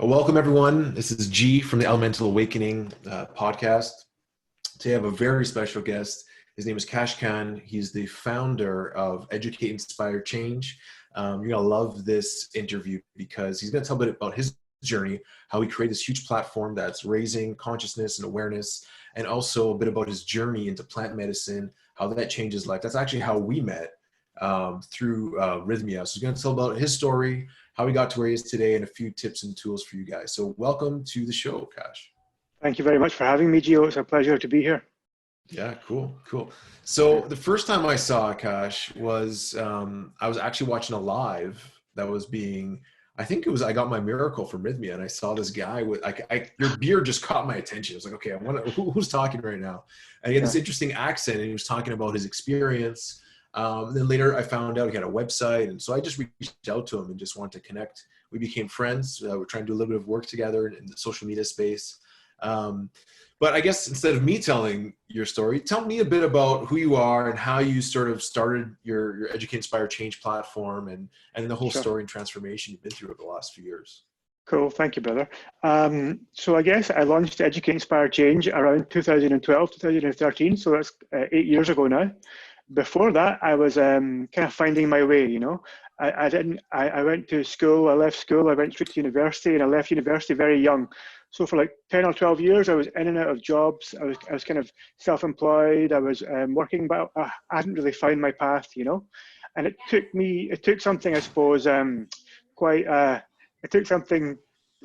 Welcome, everyone. This is G from the Elemental Awakening podcast. Today, I have a very special guest. His name is Kash Khan. He's the founder of Educate, Inspire, Change. You're going to love this interview because he's going to tell a bit about his journey, how he created this huge platform that's raising consciousness and awareness, and also a bit about his journey into plant medicine, how that changed his life. That's actually how we met through Rhythmia. So he's going to tell about his story, how he got to where he is today, and a few tips and tools for you guys. So welcome to the show, Kash. Thank you very much for having me, Gio. It's a pleasure to be here. Yeah, cool. So the first time I saw Kash was I was actually watching a live that was being, I think it was, I got my miracle from Rhythmia, and I saw this guy with, your beard just caught my attention. I was like, okay, who's talking right now? And he had this interesting accent, and he was talking about his experience. Then later I found out he had a website, and so I just reached out to him and just wanted to connect. We became friends. We're trying to do a little bit of work together in the social media space. But I guess instead of me telling your story, tell me a bit about who you are and how you sort of started your Educate, Inspire, Change platform and the whole story and transformation you've been through over the last few years. Cool. Thank you, brother. So I guess I launched Educate, Inspire, Change around 2012, 2013. So that's 8 years ago now. Before that, I was kind of finding my way, you know. I went to school, I left school, I went straight to university, and I left university very young. So for like 10 or 12 years, I was in and out of jobs. I was kind of self-employed. I was working, but I hadn't really found my path, you know. And it took something, I suppose, quite, it took something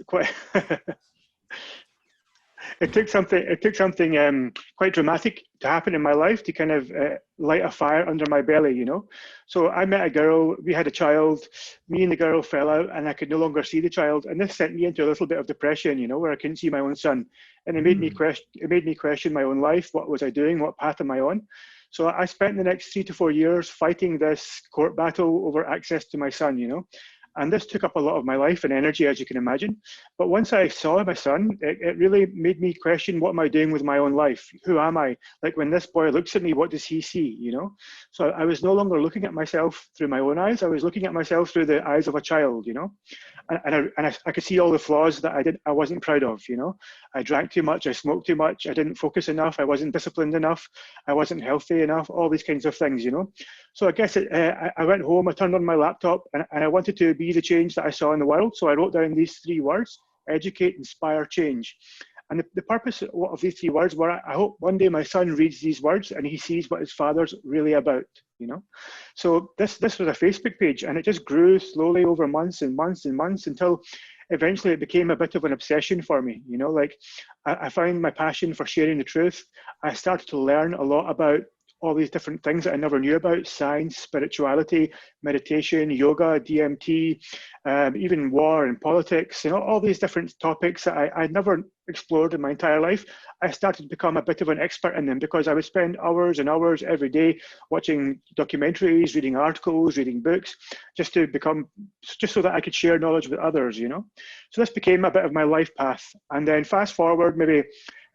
quite, it took something quite dramatic to happen in my life to kind of light a fire under my belly, you know. So I met a girl, we had a child, me and the girl fell out, and I could no longer see the child, and this sent me into a little bit of depression, you know, where I couldn't see my own son, and it made me question my own life. What was I doing? What path am I on? So I spent the next 3 to 4 years fighting this court battle over access to my son, you know. And this took up a lot of my life and energy, as you can imagine. But once I saw my son, it really made me question, what am I doing with my own life? Who am I? Like, when this boy looks at me, what does he see, you know? So I was no longer looking at myself through my own eyes. I was looking at myself through the eyes of a child, you know? And I could see all the flaws that I wasn't proud of, you know? I drank too much, I smoked too much, I didn't focus enough, I wasn't disciplined enough, I wasn't healthy enough, all these kinds of things, you know? So I guess I went home, I turned on my laptop, and I wanted to be the change that I saw in the world. So I wrote down these 3 words: educate, inspire, change. And the purpose of these 3 words were, I hope one day my son reads these words and he sees what his father's really about, you know. So this was a Facebook page, and it just grew slowly over months and months and months until eventually it became a bit of an obsession for me, you know. Like, I found my passion for sharing the truth. I started to learn a lot about all these different things that I never knew about: science, spirituality, meditation, yoga, DMT, even war and politics, you know, all these different topics that I'd never explored in my entire life. I started to become a bit of an expert in them because I would spend hours and hours every day watching documentaries, reading articles, reading books, just so that I could share knowledge with others, you know. So this became a bit of my life path. And then fast forward maybe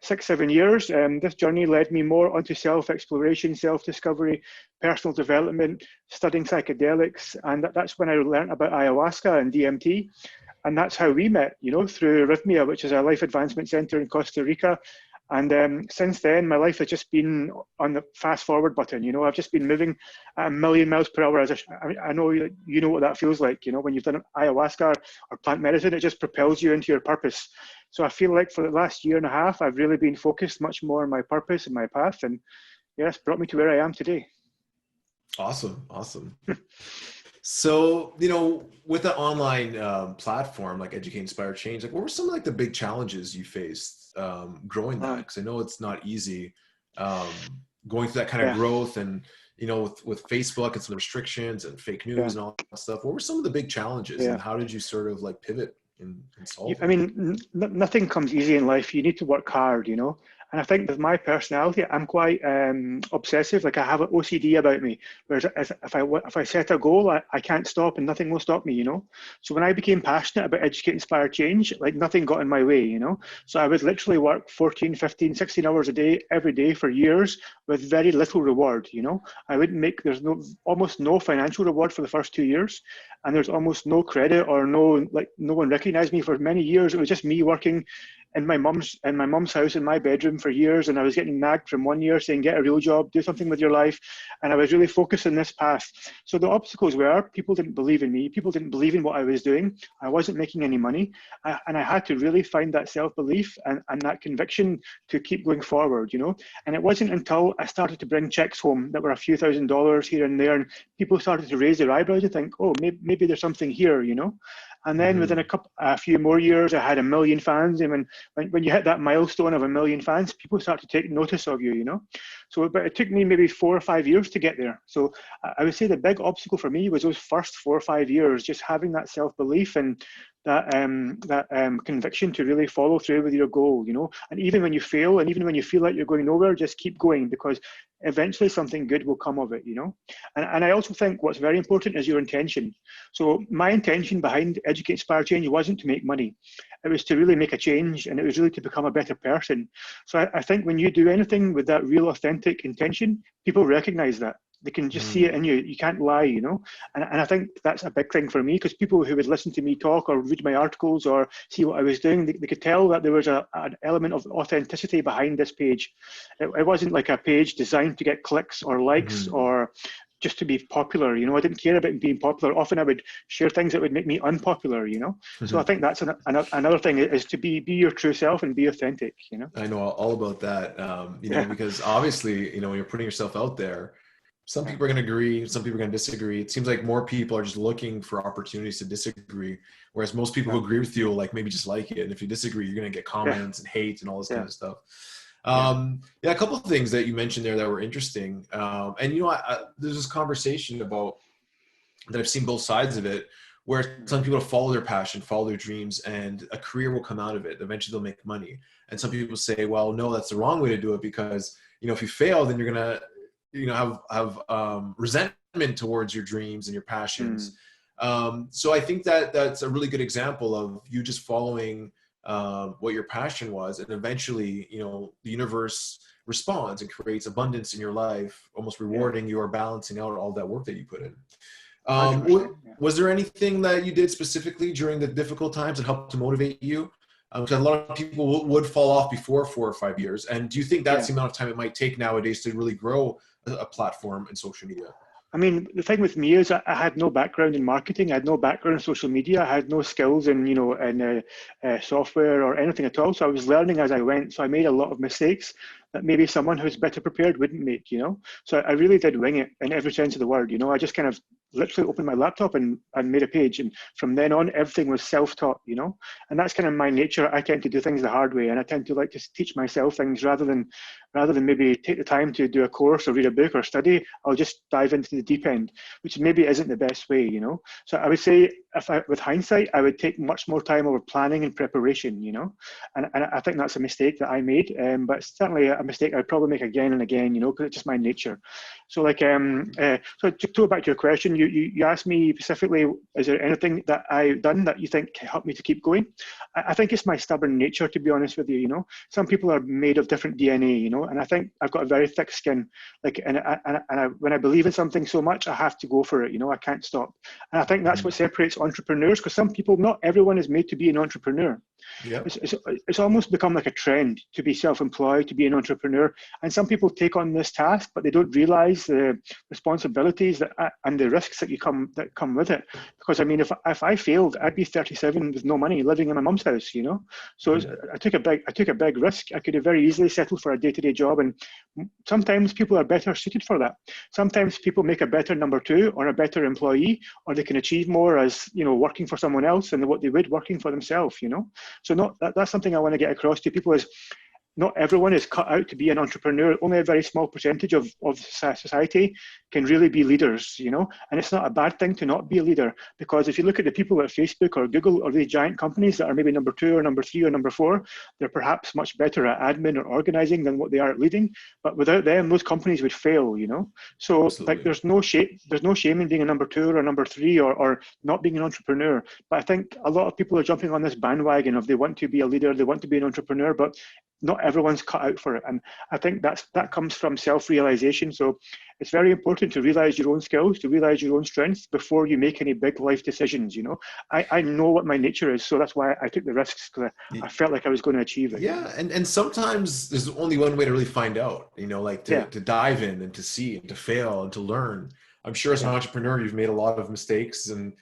6, 7 years, this journey led me more onto self-exploration, self-discovery, personal development, studying psychedelics, and that's when I learned about ayahuasca and DMT, and that's how we met, you know, through Rhythmia, which is a life advancement center in Costa Rica. And since then, my life has just been on the fast forward button. You know, I've just been moving at 1,000,000 miles per hour. I know you know what that feels like. You know, when you've done ayahuasca or plant medicine, it just propels you into your purpose. So I feel like for the last 1.5 years, I've really been focused much more on my purpose and my path. And yes, brought me to where I am today. Awesome. So, you know, with the online platform like Educate, Inspire, Change, like, what were some of like the big challenges you faced growing that? Because I know it's not easy going through that kind of growth, and you know, with Facebook and some restrictions and fake news and all that stuff. What were some of the big challenges, and how did you sort of like pivot and solve I mean, nothing comes easy in life. You need to work hard, you know. And I think with my personality, I'm quite obsessive. Like I have an OCD about me. Whereas if I set a goal, I can't stop and nothing will stop me, you know? So when I became passionate about educate, inspire, change, like nothing got in my way, you know? So I would literally work 14, 15, 16 hours a day, every day for years with very little reward, you know? I wouldn't make, there's almost no financial reward for the first 2 years. And there's almost no credit or no one recognized me for many years. It was just me working in my mum's house in my bedroom for years, and I was getting nagged from 1 year saying, get a real job, do something with your life. And I was really focused on this path. So the obstacles were people didn't believe in me, people didn't believe in what I was doing, I wasn't making any money, and I had to really find that self-belief and that conviction to keep going forward, you know. And it wasn't until I started to bring checks home that were a few $1,000s here and there, and people started to raise their eyebrows and think, oh, maybe there's something here, you know. And then within a few more years, I had 1 million fans. And when you hit that milestone of 1 million fans, people start to take notice of you, you know. So, but it took me maybe 4 or 5 years to get there. So I would say the big obstacle for me was those first 4 or 5 years, just having that self-belief and that conviction to really follow through with your goal, you know. And even when you fail, and even when you feel like you're going nowhere, just keep going, because eventually something good will come of it, you know. And I also think what's very important is your intention. So my intention behind Educate, Inspire, Change wasn't to make money. It was to really make a change, and it was really to become a better person. So I think when you do anything with that real authentic intention, people recognize that. They can just see it in you. You can't lie, you know. And I think that's a big thing for me, because people who would listen to me talk or read my articles or see what I was doing, they could tell that there was an element of authenticity behind this page. It wasn't like a page designed to get clicks or likes or just to be popular, you know. I didn't care about being popular. Often I would share things that would make me unpopular, you know. So I think that's another thing, is to be your true self and be authentic, you know. I know all about that, you know, because obviously, you know, when you're putting yourself out there, some people are going to agree, some people are going to disagree. It seems like more people are just looking for opportunities to disagree, whereas most people who agree with you will like maybe just like it. And if you disagree, you're going to get comments and hate and all this kind of stuff. A couple of things that you mentioned there that were interesting. And, you know, there's this conversation about that I've seen both sides of it, where some people follow their passion, follow their dreams, and a career will come out of it. Eventually they'll make money. And some people say, well, no, that's the wrong way to do it, because, you know, if you fail, then you're going to, you know, have resentment towards your dreams and your passions. So I think that that's a really good example of you just following what your passion was, and eventually, you know, the universe responds and creates abundance in your life, almost rewarding you or balancing out all that work that you put in. Was there anything that you did specifically during the difficult times that helped to motivate you? Because a lot of people would fall off before 4 or 5 years. And do you think that's the amount of time it might take nowadays to really grow a platform in social media? I mean, the thing with me is I had no background in marketing. I had no background in social media. I had no skills in, you know, in software or anything at all. So I was learning as I went. So I made a lot of mistakes that maybe someone who's better prepared wouldn't make, you know. So I really did wing it in every sense of the word, you know. I just kind of literally opened my laptop and made a page. And from then on, everything was self-taught, you know. And that's kind of my nature. I tend to do things the hard way, and I tend to like to teach myself things rather than maybe take the time to do a course or read a book or study. I'll just dive into the deep end, which maybe isn't the best way, you know. So I would say, with hindsight, I would take much more time over planning and preparation, you know. And I think that's a mistake that I made, but it's certainly a mistake I'd probably make again and again, you know, because it's just my nature. So like, so to go back to your question, you asked me specifically, is there anything that I've done that you think helped me to keep going? I think it's my stubborn nature, to be honest with you, you know. Some people are made of different DNA, you know, and I think I've got a very thick skin, like, and when I believe in something so much, I have to go for it, you know. I can't stop. And I think that's what separates entrepreneurs, because some people, not everyone is made to be an entrepreneur. Yeah. It's almost become like a trend to be self-employed, to be an entrepreneur. And some people take on this task, but they don't realize the responsibilities and the risks that come with it. Because I mean, if I failed, I'd be 37 with no money, living in my mum's house, you know. So I took a big risk. I could have very easily settled for a day-to-day job, and sometimes people are better suited for that. Sometimes people make a better number two or a better employee, or they can achieve more as, you know, working for someone else than what they would working for themselves, you know. So that's something I want to get across to people, is not everyone is cut out to be an entrepreneur. Only a very small percentage of society can really be leaders, you know, and it's not a bad thing to not be a leader, because if you look at the people at Facebook or Google or these giant companies that are maybe number 2 or number 3 or number 4, they're perhaps much better at admin or organizing than what they are at leading. But without them, those companies would fail, you know. So like, Absolutely. there's no shame in being a number 2 or number 3 or not being an entrepreneur. But I think a lot of people are jumping on this bandwagon of they want to be a leader, they want to be an entrepreneur, but not everyone's cut out for it. And I think that comes from self-realization. So it's very important to realize your own skills, to realize your own strengths before you make any big life decisions. You know, I know what my nature is, so that's why I took the risks, because I felt like I was going to achieve it. Yeah, and sometimes there's only one way to really find out, you know, like Yeah, to dive in and to see and to fail and to learn. I'm sure as an yeah, entrepreneur, you've made a lot of mistakes, and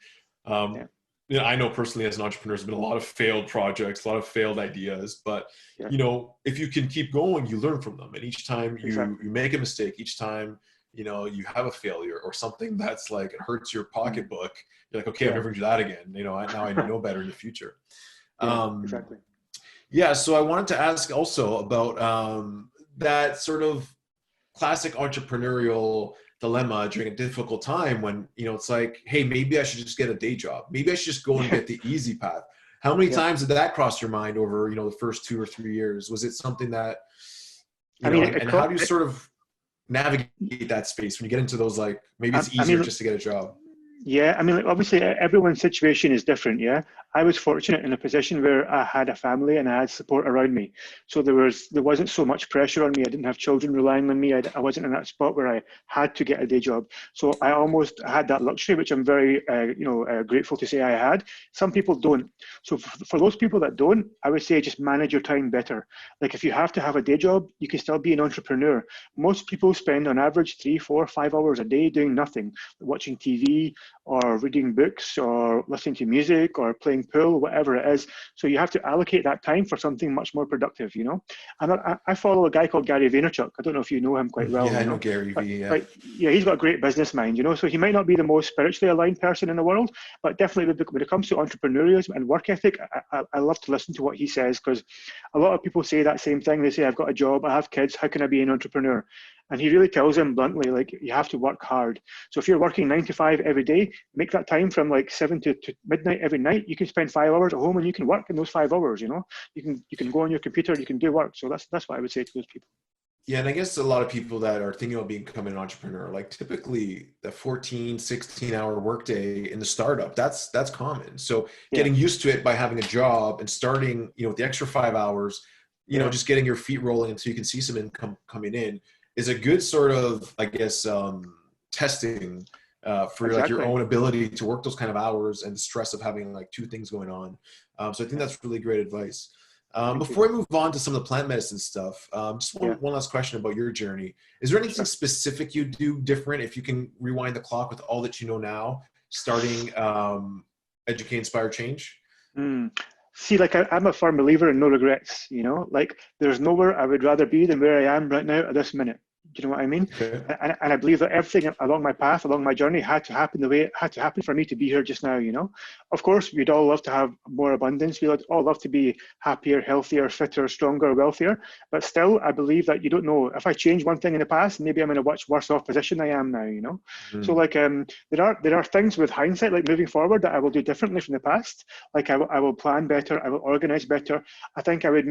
yeah, you know, I know personally as an entrepreneur, there's been a lot of failed projects, a lot of failed ideas, but yeah. you know, if you can keep going, you learn from them, and each time Exactly. you make a mistake, each time you know you have a failure or something that's like it hurts your Mm. pocketbook, you're like, okay, I'm Yeah, never gonna do that again. You know, now I know better in the future. yeah, Um, exactly. yeah, so I wanted to ask also about that sort of classic entrepreneurial dilemma during a difficult time when, you know, it's like, hey, maybe I should just get a day job. Maybe I should just go and Yeah, get the easy path. How many yeah. times did that cross your mind over, you know, the first 2 or 3 years? Was it something that, I you know, mean, and how do you sort of navigate that space when you get into those, like, maybe it's I easier mean, just to get a job? yeah, I mean, like, obviously, everyone's situation is different. Yeah, I was fortunate in a position where I had a family and I had support around me, so there wasn't so much pressure on me. I didn't have children relying on me. I wasn't in that spot where I had to get a day job. So I almost had that luxury, which I'm very, grateful to say I had. Some people don't. So for those people that don't, I would say just manage your time better. Like, if you have to have a day job, you can still be an entrepreneur. Most people spend on average 3, 4, 5 hours a day doing nothing, watching TV or reading books or listening to music or playing pool, whatever it is. So you have to allocate that time for something much more productive, you know. And I follow a guy called Gary Vaynerchuk. I don't know if you know him quite well, Yeah, you I know know, Gary but Vee. Yeah. but yeah, he's got a great business mind, you know. So he might not be the most spiritually aligned person in the world, but definitely when it comes to entrepreneurialism and work ethic, I love to listen to what he says, because a lot of people say that same thing. They say, I've got a job, I have kids, how can I be an entrepreneur? And he really tells them bluntly, like, you have to work hard. So if you're working 9 to 5 every day, make that time from like 7 to midnight every night. You can spend 5 hours at home and you can work in those 5 hours. You know, you can go on your computer, you can do work. So that's what I would say to those people. Yeah, and I guess a lot of people that are thinking about becoming an entrepreneur, like typically the 14, 16-hour workday in the startup, that's common. So Yeah, getting used to it by having a job and starting, you know, with the extra 5 hours, you know, yeah, just getting your feet rolling so you can see some income coming in is a good sort of, I guess, testing for like your exactly. own ability to work those kind of hours and the stress of having like two things going on. So I think Yeah, that's really great advice. thank you. Before we move on to some of the plant medicine stuff, just Yeah, one last question about your journey. Is there anything sure. specific you do different if you can rewind the clock with all that you know now, starting Educate, Inspire, Change? Mm. See, like, I'm a firm believer in no regrets. You know, like, there's nowhere I would rather be than where I am right now at this minute. Do you know what I mean? Okay. And I believe that everything along my path, along my journey, had to happen the way it had to happen for me to be here just now. You know, of course, we'd all love to have more abundance. We'd all love to be happier, healthier, fitter, stronger, wealthier. But still, I believe that you don't know. If I change one thing in the past, maybe I'm in a much worse off position I am now. You know, so Mm. like, there are things with hindsight, like moving forward, that I will do differently from the past. Like, I will plan better, I will organize better. I think I would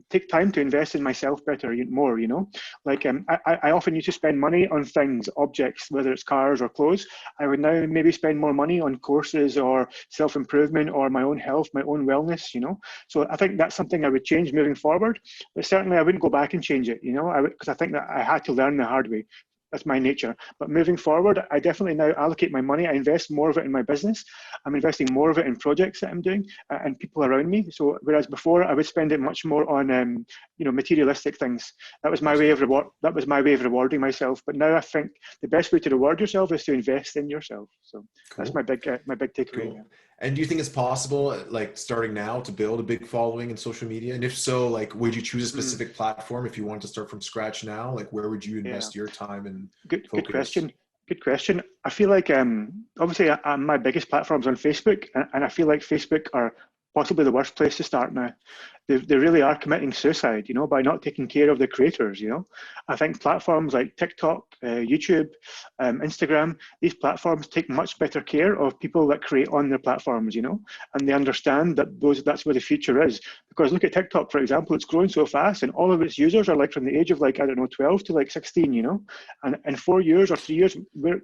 take time to invest in myself better, more. You know, like, I often used to spend money on things, objects, whether it's cars or clothes. I would now maybe spend more money on courses or self-improvement or my own health, my own wellness. You know, so I think that's something I would change moving forward. But certainly, I wouldn't go back and change it. You know, because I think that I had to learn the hard way. That's my nature. But moving forward, I definitely now allocate my money. I invest more of it in my business. I'm investing more of it in projects that I'm doing, and people around me. So whereas before I would spend it much more on, materialistic things. That was my way of Gotcha. reward. That was my way of rewarding myself. But now I think the best way to reward yourself is to invest in yourself. So that's Cool. my big takeaway. Cool. Yeah. And do you think it's possible, like starting now, to build a big following in social media? And if so, like, would you choose a Mm, specific platform if you wanted to start from scratch now? Like, where would you yeah. invest your time and Good focus? question. Good question. I feel like, obviously, my biggest platform's on Facebook, and I feel like Facebook are possibly the worst place to start now. they really are committing suicide, you know, by not taking care of the creators, you know. I think platforms like TikTok, YouTube, Instagram, these platforms take much better care of people that create on their platforms, you know, and they understand that that's where the future is. Because look at TikTok, for example, it's growing so fast and all of its users are like from the age of like, I don't know, 12 to like 16, you know, and in 4 years or 3 years,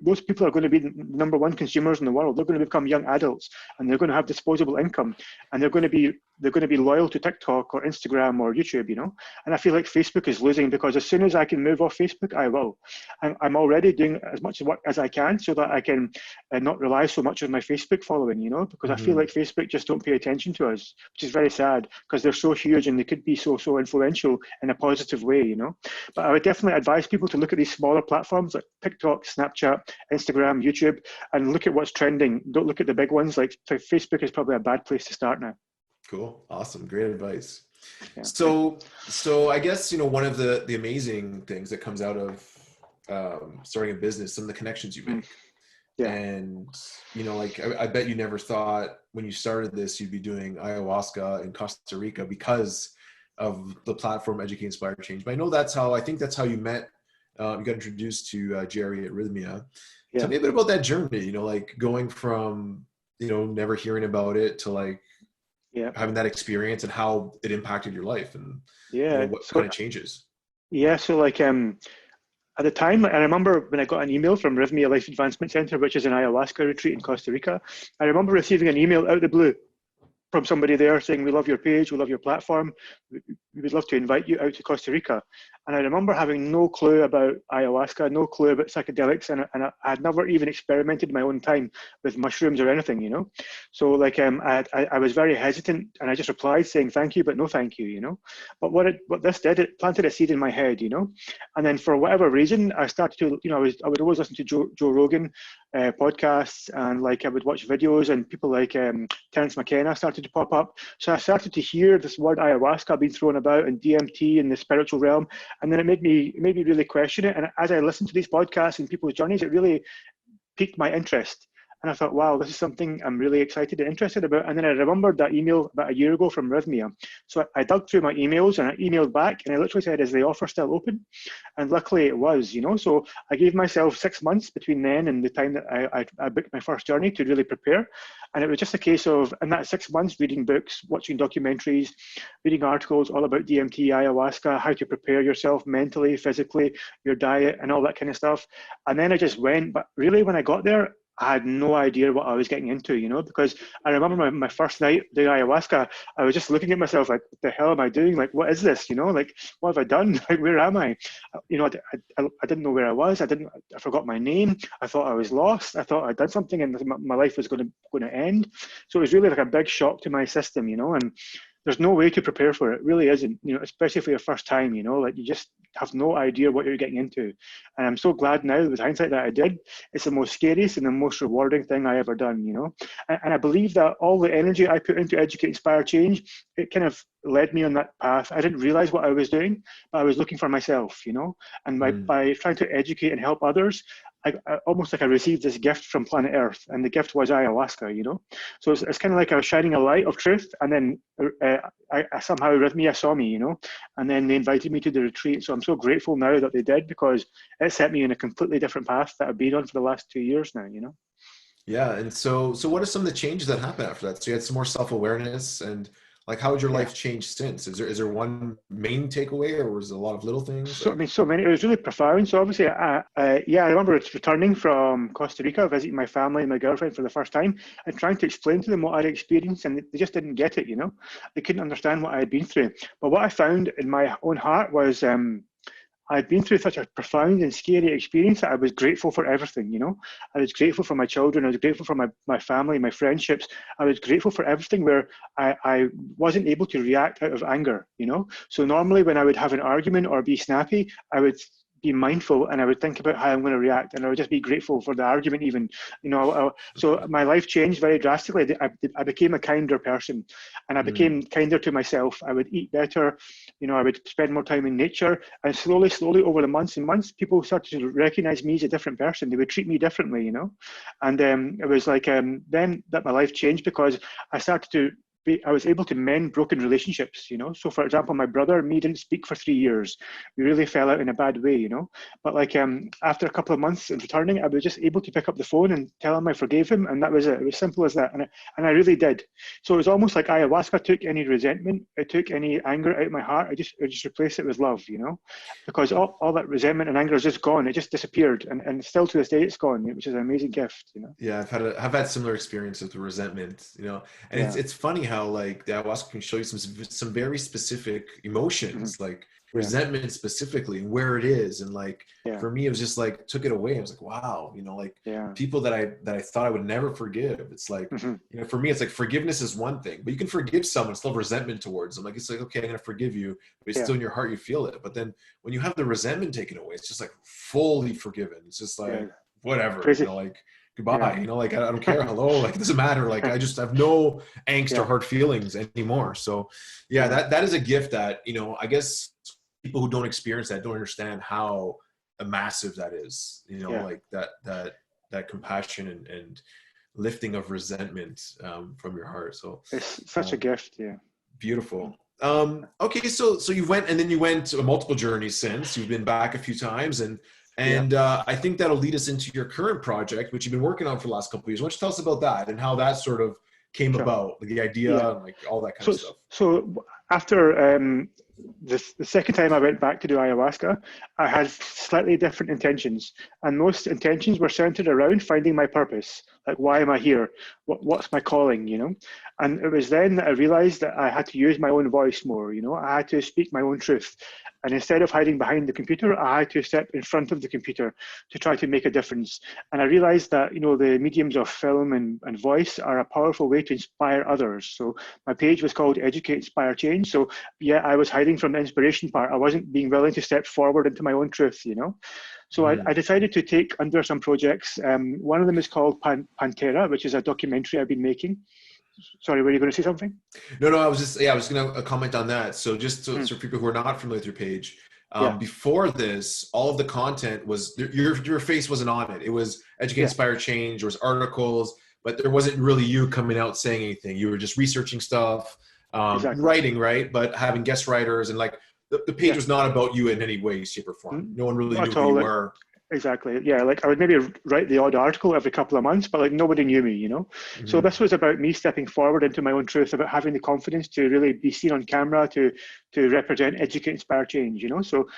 those people are going to be the number one consumers in the world. They're going to become young adults and they're going to have disposable income and they're going to be loyal to TikTok or Instagram or YouTube, you know. And I feel like Facebook is losing because as soon as I can move off Facebook, I will. I'm already doing as much work as I can so that I can not rely so much on my Facebook following, you know, because I feel like Facebook just don't pay attention to us, which is very sad because they're so huge and they could be so influential in a positive way, you know. But I would definitely advise people to look at these smaller platforms like TikTok, Snapchat, Instagram, YouTube, and look at what's trending. Don't look at the big ones. Like Facebook is probably a bad place to start now. Cool. Awesome. Great advice. Yeah. So I guess, you know, one of the amazing things that comes out of starting a business, some of the connections you make. Yeah. And, you know, like, I bet you never thought when you started this, you'd be doing ayahuasca in Costa Rica because of the platform Educate, Inspire, Change. But I think that's how you met, you got introduced to Jerry at Rhythmia. Yeah. Tell me a bit about that journey, you know, like going from, you know, never hearing about it to like, having that experience and how it impacted your life and you know, what kind of changes. Yeah. So like, at the time, I remember when I got an email from Rhythmia Life Advancement Center, which is an ayahuasca retreat in Costa Rica. I remember receiving an email out of the blue from somebody there saying, we love your page, we love your platform, we would love to invite you out to Costa Rica. And I remember having no clue about ayahuasca, no clue about psychedelics, and I had never even experimented in my own time with mushrooms or anything, you know. So like I was very hesitant, and I just replied saying thank you, but no thank you, you know. But what this did, it planted a seed in my head, you know. And then for whatever reason, I started to, you know, I would always listen to Joe Rogan podcasts, and like I would watch videos, and people like Terence McKenna started to pop up. So I started to hear this word ayahuasca being thrown about, and DMT in the spiritual realm. And then it made me really question it. And as I listened to these podcasts and people's journeys, it really piqued my interest. And I thought, wow, this is something I'm really excited and interested about. And then I remembered that email about a year ago from Rhythmia. So I dug through my emails and I emailed back and I literally said, is the offer still open? And luckily it was, you know. So I gave myself 6 months between then and the time that I booked my first journey to really prepare. And it was just a case of, in that 6 months, reading books, watching documentaries, reading articles all about DMT, ayahuasca, how to prepare yourself mentally, physically, your diet and all that kind of stuff. And then I just went, but really when I got there, I had no idea what I was getting into, you know, because I remember my first night doing ayahuasca, I was just looking at myself like, what the hell am I doing? Like, what is this? You know, like, what have I done? Like, where am I? You know, I didn't know where I was. I forgot my name. I thought I was lost. I thought I'd done something and my life was going to end. So it was really like a big shock to my system, you know, and there's no way to prepare for it. It really isn't, you know, especially for your first time, you know, like you just have no idea what you're getting into. And I'm so glad now with hindsight that I did. It's the most scariest and the most rewarding thing I ever done, you know. And I believe that all the energy I put into Educate, Inspire, Change, it kind of led me on that path. I didn't realize what I was doing, but I was looking for myself, you know. And by trying to educate and help others, I almost like I received this gift from planet Earth, and the gift was ayahuasca, you know. So it's kind of like I was shining a light of truth, and then I somehow Rhythmia saw me, you know, and then they invited me to the retreat. So I'm so grateful now that they did, because it set me in a completely different path that I've been on for the last 2 years now, you know. Yeah, and so what are some of the changes that happened after that? So you had some more self-awareness, and like, how has your life changed since? Is there one main takeaway, or was it a lot of little things? So, I mean, so many. It was really profound. So obviously, I remember returning from Costa Rica, visiting my family and my girlfriend for the first time, and trying to explain to them what I'd experienced, and they just didn't get it. You know, they couldn't understand what I had been through. But what I found in my own heart was, I'd been through such a profound and scary experience that I was grateful for everything, you know. I was grateful for my children, I was grateful for my family, my friendships. I was grateful for everything where I wasn't able to react out of anger, you know. So normally when I would have an argument or be snappy, I would be mindful and I would think about how I'm going to react, and I would just be grateful for the argument even, you know. So my life changed very drastically. I became a kinder person, and I became kinder to myself. I would eat better, you know, I would spend more time in nature, and slowly over the months and months, people started to recognize me as a different person. They would treat me differently, you know. And it was like then that my life changed, because I started to I was able to mend broken relationships, you know. So for example, my brother and me didn't speak for 3 years. We really fell out in a bad way, you know. But like after a couple of months in returning, I was just able to pick up the phone and tell him I forgave him, and that was it. It was simple as that, and I really did. So it was almost like ayahuasca took any resentment, it took any anger out of my heart. I just replaced it with love, you know, because all that resentment and anger is just gone. It just disappeared, and still to this day it's gone, which is an amazing gift, you know. Yeah, I've had similar experiences with resentment, you know, and Yeah. it's funny how like the ayahuasca can show you some very specific Mm-hmm. emotions, like Yeah. resentment specifically, and where it is, and like Yeah. for me it was just like took it away. I was like, wow, you know, like Yeah. people that I thought I would never forgive. It's like, Mm-hmm. you know, for me it's like forgiveness is one thing, but you can forgive someone, still have resentment towards them. Like it's like, okay, I'm gonna forgive you, but it's Yeah. still in your heart, you feel it. But then when you have the resentment taken away, it's just like fully forgiven. It's just Yeah. like whatever, you Crazy. know, like Yeah. goodbye, you know, like I don't care, hello, like it doesn't matter, like I just have no angst or Yeah. hard feelings anymore. So yeah, Yeah. that is a gift that, you know, I guess people who don't experience that don't understand how massive that is, you know, Yeah. like that compassion and lifting of resentment from your heart. So It's such a um, gift. Yeah. beautiful. Okay, so you went, and then you went to multiple journeys since. You've been back a few times, and Yeah. I think that'll lead us into your current project, which you've been working on for the last couple of years. Why don't you tell us about that and how that sort of came Sure. about, like the idea Yeah. and like all that kind of So, stuff. so after the second time I went back to do ayahuasca, I had slightly different intentions, and most intentions were centered around finding my purpose. Like, why am I here? What's my calling? You know, and it was then that I realized that I had to use my own voice more. You know, I had to speak my own truth, and instead of hiding behind the computer, I had to step in front of the computer to try to make a difference. And I realized that, you know, the mediums of film and voice are a powerful way to inspire others. So my page was called Educate, Inspire, Change. So yeah, I was hiding from the inspiration part. I wasn't being willing to step forward into my own truth, you know. So I decided to take under some projects. One of them is called Pantera, which is a documentary I've been making. Sorry, were you going to say something? No, I was just, yeah, I was going to comment on that. So just so, Mm, so for people who are not familiar with your page, yeah, before this, all of the content was, your face wasn't on it. It was Educate, yeah, Inspire, Change. There was articles, but there wasn't really you coming out saying anything. You were just researching stuff, exactly. writing, right? But having guest writers, and like the page Yeah, was not about you in any way, shape, or form. No one really not knew at who all. you Like, were. exactly. Yeah, like I would maybe write the odd article every couple of months, but like nobody knew me, you know? So Mm-hmm. this was about me stepping forward into my own truth, about having the confidence to really be seen on camera, to represent, educate, inspire, change, you know? So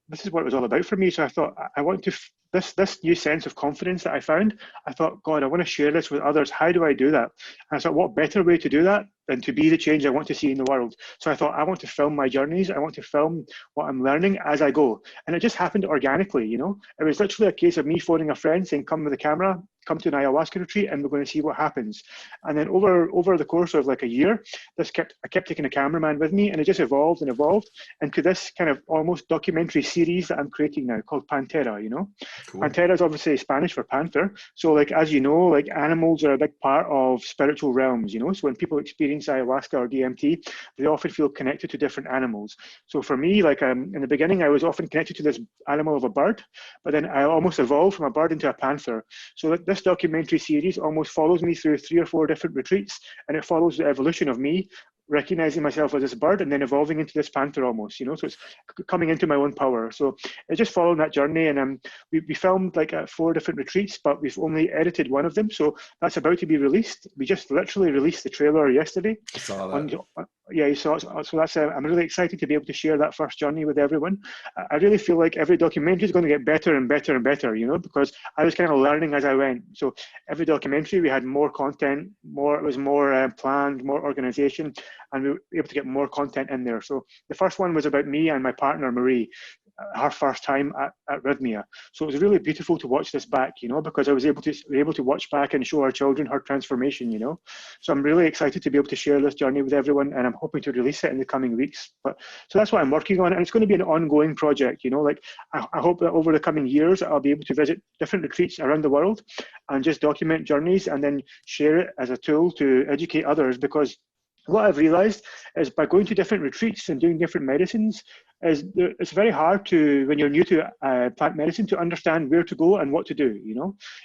this is what it was all about for me. So I thought I want to, this new sense of confidence that I found, I thought, God, I want to share this with others. How do I do that? And I thought, what better way to do that than to be the change I want to see in the world? So I thought, I want to film my journeys. I want to film what I'm learning as I go. And it just happened organically, you know? It was literally a case of me phoning a friend saying, come with a camera, come to an ayahuasca retreat, and we're going to see what happens. And then over the course of like a year, I kept taking a cameraman with me, and it just evolved and evolved into this kind of almost documentary series that I'm creating now called Pantera, you know? Cool. Pantera is obviously Spanish for panther. So like, as you know, like animals are a big part of spiritual realms, you know? So when people experience ayahuasca or DMT, they often feel connected to different animals. So for me, like in the beginning, I was often connected to this animal of a bird, but then I almost evolved from a bird into a panther. So this documentary series almost follows me through 3 or 4 different retreats, and it follows the evolution of me recognizing myself as this bird and then evolving into this panther almost, you know, so it's coming into my own power. So it just followed that journey, and we filmed like at 4 different retreats, but we've only edited one of them, so that's about to be released. We just literally released the trailer yesterday I saw on, that. yeah, so that's I'm really excited to be able to share that first journey with everyone. I really feel like every documentary is going to get better and better and better, you know, because I was kind of learning as I went. So every documentary we had more content, it was more planned, more organization, and we were able to get more content in there. So the first one was about me and my partner Marie, her first time at Rhythmia. So it was really beautiful to watch this back, you know, because I was able to watch back and show our children her transformation, you know. So I'm really excited to be able to share this journey with everyone, and I'm hoping to release it in the coming weeks. But so that's what I'm working on, and it's going to be an ongoing project, you know. Like I hope that over the coming years I'll be able to visit different retreats around the world and just document journeys and then share it as a tool to educate others, because what I've realized is by going to different retreats and doing different medicines, it's very hard to, when you're new to plant medicine, to understand where to go and what to do.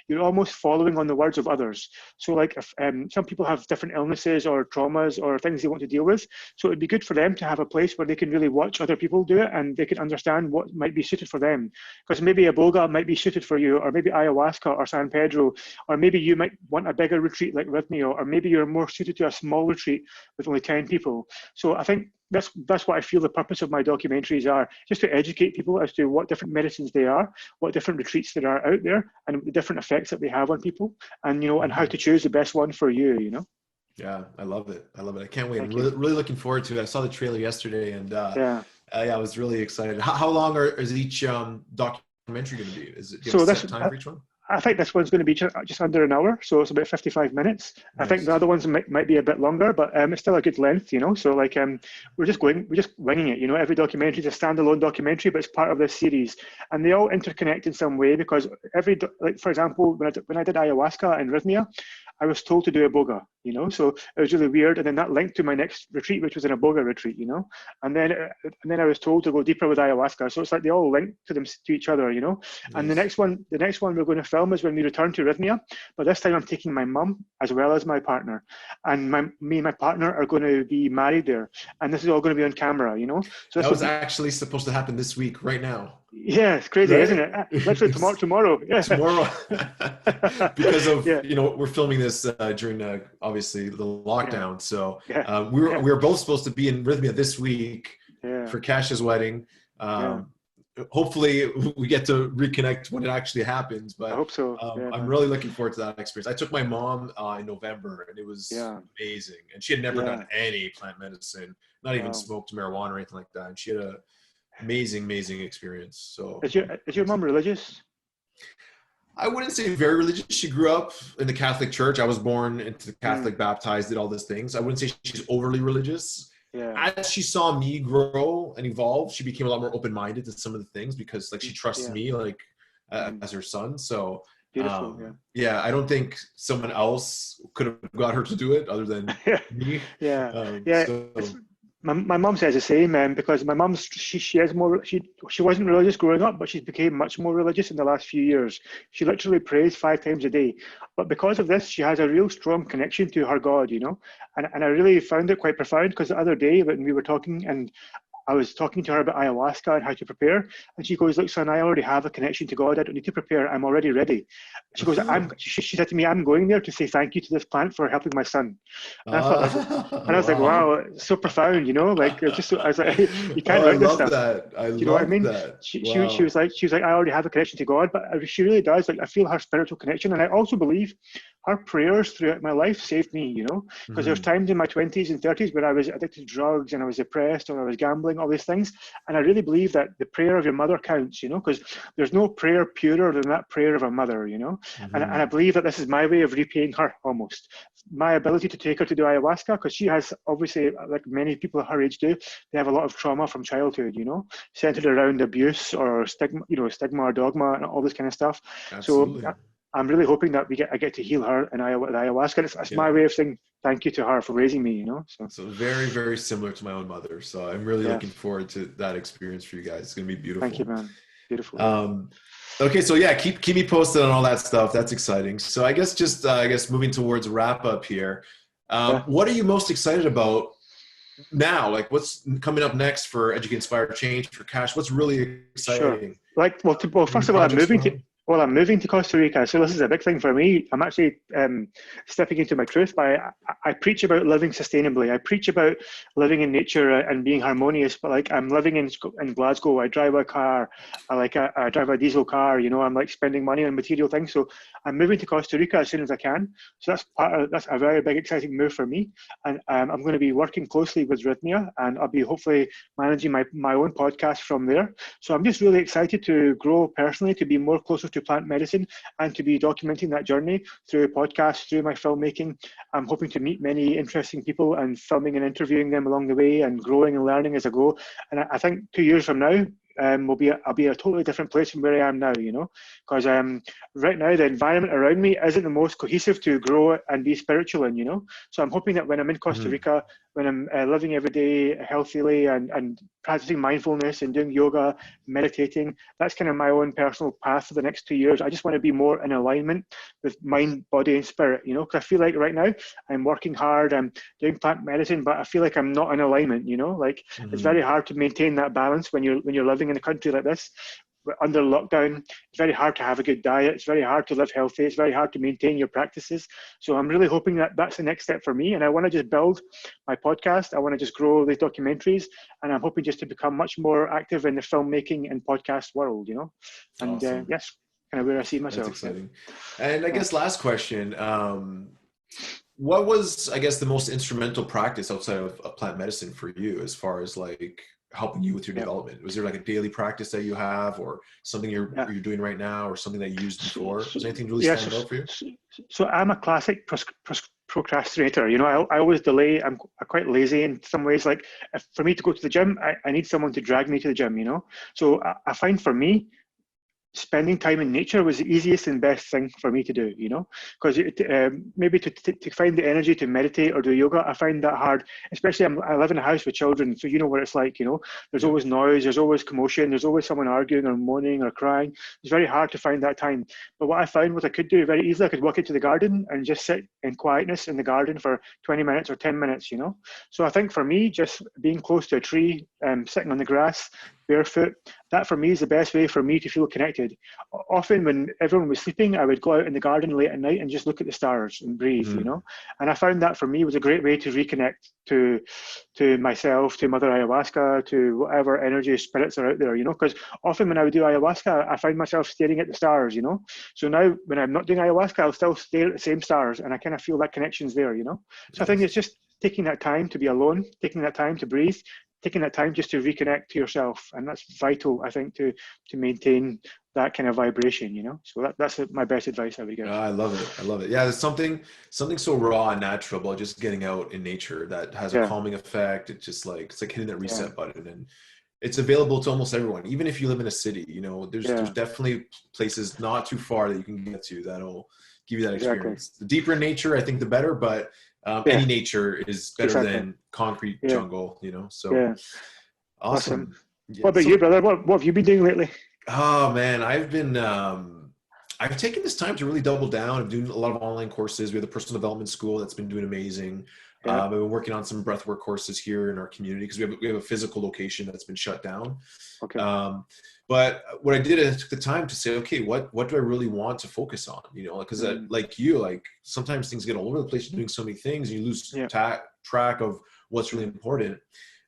You're almost following on the words of others. So like if some people have different illnesses or traumas or things they want to deal with, so it'd be good for them to have a place where they can really watch other people do it and they can understand what might be suited for them. Because maybe Iboga might be suited for you, or maybe Ayahuasca or San Pedro, or maybe you might want a bigger retreat like Rhythmia, or maybe you're more suited to a small retreat with only 10 people. So I think that's what I feel the purpose of my documentaries are, just to educate people as to what different medicines they are, what different retreats there are out there, and the different effects that they have on people, and and how to choose the best one for you. Yeah, I love it. I can't wait. I'm really looking forward to it. I saw the trailer yesterday, and yeah, I was really excited. How long is each documentary going to be? Is it, do you have a set time for each one? I think this one's going to be just under an hour, so it's about 55 minutes. Nice. I think the other ones might be a bit longer, but it's still a good length, So like we're just winging it, Every documentary is a standalone documentary, but it's part of this series, and they all interconnect in some way because like for example, when I did ayahuasca and Rhythmia, I was told to do Iboga, so it was really weird, and then that linked to my next retreat, which was an Iboga retreat, and then I was told to go deeper with ayahuasca, so it's like they all link to each other, Nice. And the next one we're going to film is when we return to Rhythmia, but this time I'm taking my mum as well as my partner, and me and my partner are going to be married there, and this is all going to be on camera, So that was actually supposed to happen this week, right now. Yeah, it's crazy, right? Isn't it? Literally tomorrow. Yeah. Tomorrow, because of we're filming this during obviously the lockdown. So we were both supposed to be in Rhythmia this week for Kash's wedding. Hopefully we get to reconnect when it actually happens. But I hope so. I'm really looking forward to that experience. I took my mom in November, and it was amazing. And she had never done any plant medicine, not even smoked marijuana or anything like that. And she had a amazing experience. So is your mom religious? I wouldn't say very religious. She grew up in the Catholic Church. I was born into the Catholic, baptized, did all these things. I wouldn't say she's overly religious. As she saw me grow and evolve, she became a lot more open-minded to some of the things because like she trusts me like as her son. So beautiful. I don't think someone else could have got her to do it other than me. My mum says the same, because my mum she wasn't religious growing up, but she's became much more religious in the last few years. She literally prays 5 times a day, but because of this, she has a real strong connection to her God, and I really found it quite profound because the other day when we were talking and I was talking to her about ayahuasca and how to prepare, and she goes, "Look, son, I already have a connection to God. I don't need to prepare. I'm already ready." She goes, she said to me, "I'm going there to say thank you to this plant for helping my son." And I was like, "Wow, it's so profound, Like it's just, I was like, you can't write this stuff." You know what I mean? She was like, "I already have a connection to God," but she really does. Like I feel her spiritual connection, and I also believe her prayers throughout my life saved me. Because there's times in my 20s and 30s where I was addicted to drugs and I was depressed or I was gambling, all these things, and I really believe that the prayer of your mother counts, because there's no prayer purer than that prayer of a mother, and I believe that this is my way of repaying her almost. My ability to take her to do ayahuasca, because she has obviously, like many people her age do, they have a lot of trauma from childhood, centered around abuse or stigma, stigma or dogma and all this kind of stuff. Absolutely. So I'm really hoping that I get to heal her and ayahuasca. It's my way of saying thank you to her for raising me, So very, very similar to my own mother. So I'm really looking forward to that experience for you guys. It's going to be beautiful. Thank you, man. Beautiful. Okay. So keep me posted on all that stuff. That's exciting. So I guess moving towards wrap up here. What are you most excited about now? Like what's coming up next for Educate, Inspire, Change for Kash? What's really exciting? Sure. Well, first of all, I'm moving to Costa Rica, so this is a big thing for me. I'm actually stepping into my truth. I preach about living sustainably. I preach about living in nature and being harmonious. But like I'm living in Glasgow. I drive a car. I drive a diesel car. I'm like spending money on material things. So I'm moving to Costa Rica as soon as I can. So that's a very big, exciting move for me. And I'm going to be working closely with Rhythmia, and I'll be hopefully managing my own podcast from there. So I'm just really excited to grow personally, to be more closer to plant medicine and to be documenting that journey through podcasts, through my filmmaking. I'm hoping to meet many interesting people and filming and interviewing them along the way and growing and learning as I go. And I think 2 years from now, I'll be a totally different place from where I am now, because right now the environment around me isn't the most cohesive to grow and be spiritual in, So I'm hoping that when I'm in Costa Rica, when I'm living every day healthily and practicing mindfulness and doing yoga, meditating. That's kind of my own personal path for the next 2 years. I just want to be more in alignment with mind, body, and spirit, you know, because I feel like right now I'm working hard, I'm doing plant medicine, but I feel like I'm not in alignment, you know, like it's very hard to maintain that balance when you're living in a country like this under lockdown. It's very hard to have a good diet. It's very hard to live healthy. It's very hard to maintain your practices. So I'm really hoping that that's the next step for me. And I want to just build my podcast. I want to just grow these documentaries. And I'm hoping just to become much more active in the filmmaking and podcast world, you know. And Awesome. yes, kind of where I see myself. That's exciting. And I guess last question, what was, I guess, the most instrumental practice outside of plant medicine for you as far as like helping you with your development? Was there like a daily practice that you have, or something you're doing right now, or something that you used before? Was anything really stand out for you? So I'm a classic procrastinator. You know, I always delay. I'm quite lazy in some ways. Like for me to go to the gym, I need someone to drag me to the gym, you know? So I find for me, spending time in nature was the easiest and best thing for me to do, you know, because maybe to find the energy to meditate or do yoga, I find that hard, especially I live in a house with children, so you know what it's like, you know, there's always noise, there's always commotion, there's always someone arguing or moaning or crying. It's very hard to find that time. But what I found was I could do very easily, I could walk into the garden and just sit in quietness in the garden for 20 minutes or 10 minutes, you know. So I think for me, just being close to a tree, sitting on the grass, barefoot, that for me is the best way for me to feel connected. Often when everyone was sleeping, I would go out in the garden late at night and just look at the stars and breathe, you know. And I found that for me was a great way to reconnect to myself, to Mother Ayahuasca, to whatever energy spirits are out there, you know, because often when I would do ayahuasca, I find myself staring at the stars, you know. So now when I'm not doing ayahuasca, I'll still stare at the same stars and I kind of feel that connection's there, you know. So I think it's just taking that time to be alone, taking that time to breathe, taking that time just to reconnect to yourself, and that's vital, I think, to maintain that kind of vibration, you know. So that's my best advice I would give. I love it. I love it. Yeah, there's something so raw and natural about just getting out in nature that has a calming effect. It's just like it's like hitting that reset button, and it's available to almost everyone, even if you live in a city. You know, there's definitely places not too far that you can get to that'll give you that experience. The deeper in nature, I think, the better, but any nature is better than concrete jungle, you know. So awesome. What about you, brother? What have you been doing lately? Oh man, I've been I've taken this time to really double down. I'm doing a lot of online courses. We have the personal development school that's been doing amazing. I've been working on some breathwork courses here in our community because we have a physical location that's been shut down. But what I did is I took the time to say, okay, what do I really want to focus on? You know, because like you, like sometimes things get all over the place. You're doing so many things, and you lose track of what's really important.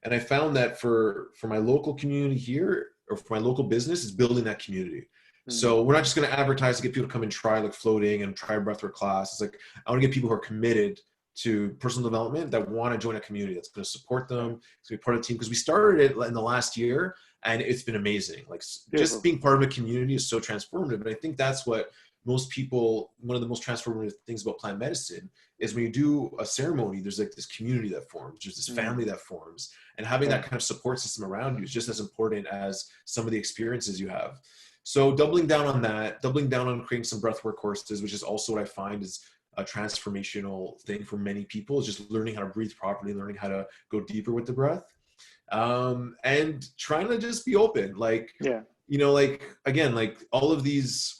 And I found that for my local community here, or for my local business, is building that community. So we're not just going to advertise to get people to come and try like floating and try a breathwork class. It's like I want to get people who are committed to personal development, that want to join a community that's going to support them, to be part of the team. Because we started it in the last year, and it's been amazing. Like just being part of a community is so transformative. And I think that's what most people, one of the most transformative things about plant medicine is when you do a ceremony, there's like this community that forms, there's this family that forms, and having that kind of support system around you is just as important as some of the experiences you have. So doubling down on that, doubling down on creating some breathwork courses, which is also what I find is a transformational thing for many people, is just learning how to breathe properly, learning how to go deeper with the breath, and trying to just be open. Like, you know, like, again, like all of these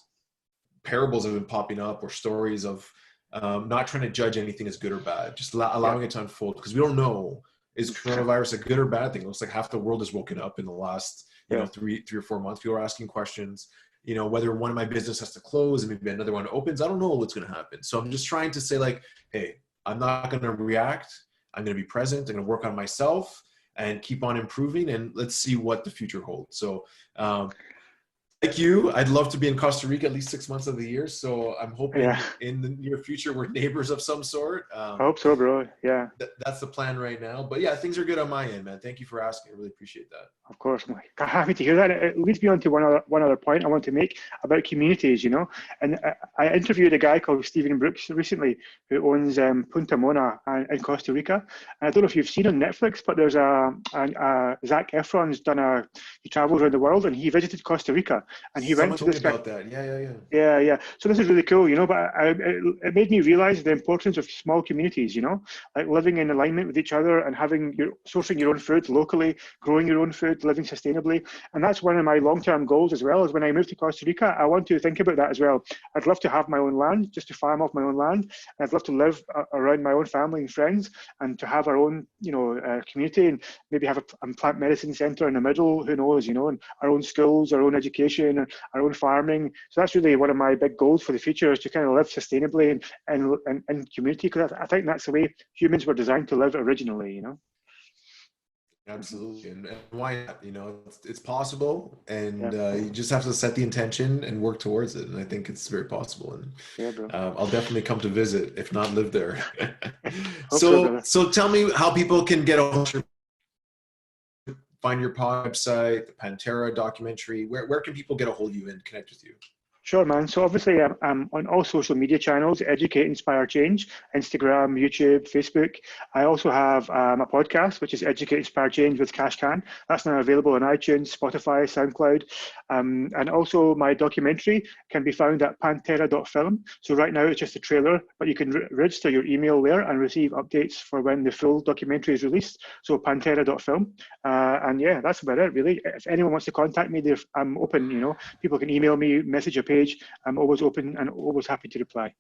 parables have been popping up, or stories of not trying to judge anything as good or bad, just allowing it to unfold, because we don't know, is coronavirus a good or bad thing? It looks like half the world has woken up in the last, you know, three or 4 months. People are asking questions, you know, whether one of my business has to close and maybe another one opens. I don't know what's going to happen. So I'm just trying to say, like, hey, I'm not going to react. I'm going to be present. I'm going to work on myself and keep on improving, and let's see what the future holds. So like you, I'd love to be in Costa Rica at least 6 months of the year. So I'm hoping in the near future we're neighbors of some sort. I hope so, bro. Yeah. That's the plan right now. But yeah, things are good on my end, man. Thank you for asking. I really appreciate that. Of course, Mike. Happy to hear that. It leads me on to one other point I want to make about communities, you know. And I interviewed a guy called Stephen Brooks recently, who owns Punta Mona in Costa Rica. And I don't know if you've seen on Netflix, but there's Zac Efron's he travels around the world, and he visited Costa Rica. And he went Someone to told me this guy. about that. Yeah. Yeah, yeah. So this is really cool, you know, but it made me realize the importance of small communities, you know, like living in alignment with each other and sourcing your own food locally, growing your own food, living sustainably. And that's one of my long-term goals as well, is when I move to Costa Rica, I want to think about that as well. I'd love to have my own land, just to farm off my own land. I'd love to live around my own family and friends, and to have our own, you know, community, and maybe have a plant medicine center in the middle, who knows, you know, and our own schools, our own education, and our own farming. So that's really one of my big goals for the future, is to kind of live sustainably and in community, because I think that's the way humans were designed to live originally, you know. Absolutely. And why not? You know, it's possible, Yeah, and you just have to set the intention and work towards it. And I think it's very possible. And yeah, bro. I'll definitely come to visit, if not live there. Hope so, So, brother. so tell me how people can get a hold of find your website, the Pantera documentary. Where can people get a hold of you and connect with you? Sure, man. So obviously, I'm on all social media channels: Educate, Inspire, Change, Instagram, YouTube, Facebook. I also have a podcast, which is Educate, Inspire, Change with Kash Khan. That's now available on iTunes, Spotify, SoundCloud. And also my documentary can be found at pantera.film. So right now it's just a trailer, but you can register your email there and receive updates for when the full documentary is released. So pantera.film. And yeah, that's about it, really. If anyone wants to contact me, I'm open, you know. People can email me, message a page. I'm always open and always happy to reply.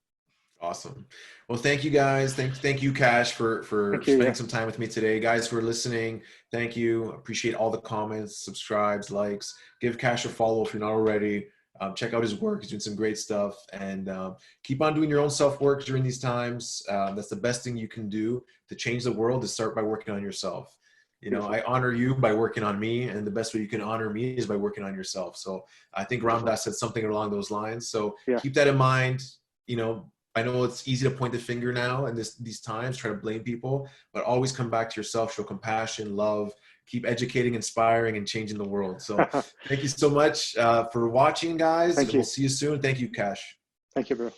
Awesome. Well, thank you guys. Thank you, Cash, for Thank you. spending Yeah. some time with me today. Guys who are listening, thank you. Appreciate all the comments, subscribes, likes. Give Cash a follow if you're not already. Check out his work. He's doing some great stuff. And keep on doing your own self-work during these times. That's the best thing you can do to change the world, is start by working on yourself. You know, Beautiful. I honor you by working on me, and the best way you can honor me is by working on yourself. So I think Beautiful. Ramdas said something along those lines. So Yeah. keep that in mind. You know, I know it's easy to point the finger now in these times, try to blame people, but always come back to yourself, show compassion, love, keep educating, inspiring, and changing the world. So thank you so much for watching, guys, Thank and we'll you. see you soon. Thank you, Cash. Thank you, bro.